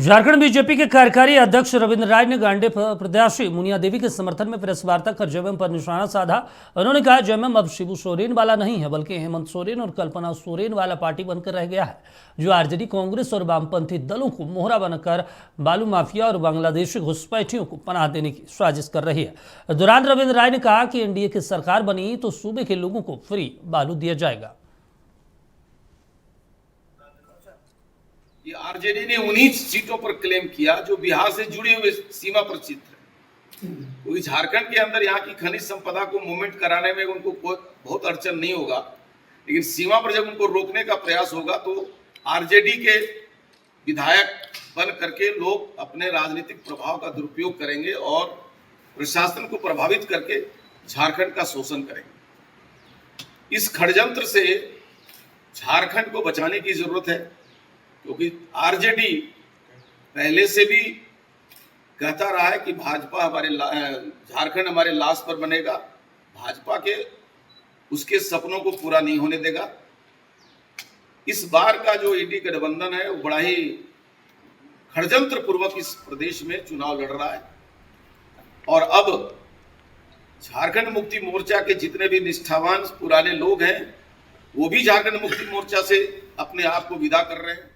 Jharkhand BJP के कार्यकारी अध्यक्ष रविंद्र राय ने गांडे प्रत्याशी मुनिया देवी के समर्थन में प्रेस वार्ता कर जेएमएम पर निशाना साधा। उन्होंने कहा जेएमएम अब शिबू सोरेन वाला नहीं है, बल्कि हेमंत सोरेन और कल्पना सोरेन वाला पार्टी बनकर रह गया है, जो आरजेडी, कांग्रेस और वामपंथी दलों को मोहरा बनकर बालू माफिया और बांग्लादेशी घुसपैठियों को पनाह देने की साजिश कर रही है। दौरान रविंद्र राय ने कहा कि एनडीए की सरकार बनी तो सूबे के लोगों को फ्री बालू दिया जाएगा। ये आरजेडी ने उन्हीं सीटों पर क्लेम किया जो बिहार से जुड़े हुए सीमा पर क्षेत्र है, क्योंकि झारखंड के अंदर यहाँ की खनिज संपदा को मूवमेंट कराने में उनको बहुत अड़चन नहीं होगा, लेकिन सीमा पर जब उनको रोकने का प्रयास होगा तो आरजेडी के विधायक बन करके लोग अपने राजनीतिक प्रभाव का दुरुपयोग करेंगे और प्रशासन को प्रभावित करके झारखंड का शोषण करेंगे। इस षड्यंत्र से झारखंड को बचाने की जरूरत है, क्योंकि आरजेडी पहले से भी कहता रहा है कि भाजपा झारखंड हमारे लाश पर बनेगा, भाजपा के उसके सपनों को पूरा नहीं होने देगा। इस बार का जो इंडी गठबंधन है वो बड़ा ही षड्यंत्र पूर्वक इस प्रदेश में चुनाव लड़ रहा है और अब झारखंड मुक्ति मोर्चा के जितने भी निष्ठावान पुराने लोग हैं वो भी झारखंड मुक्ति मोर्चा से अपने आप को विदा कर रहे हैं।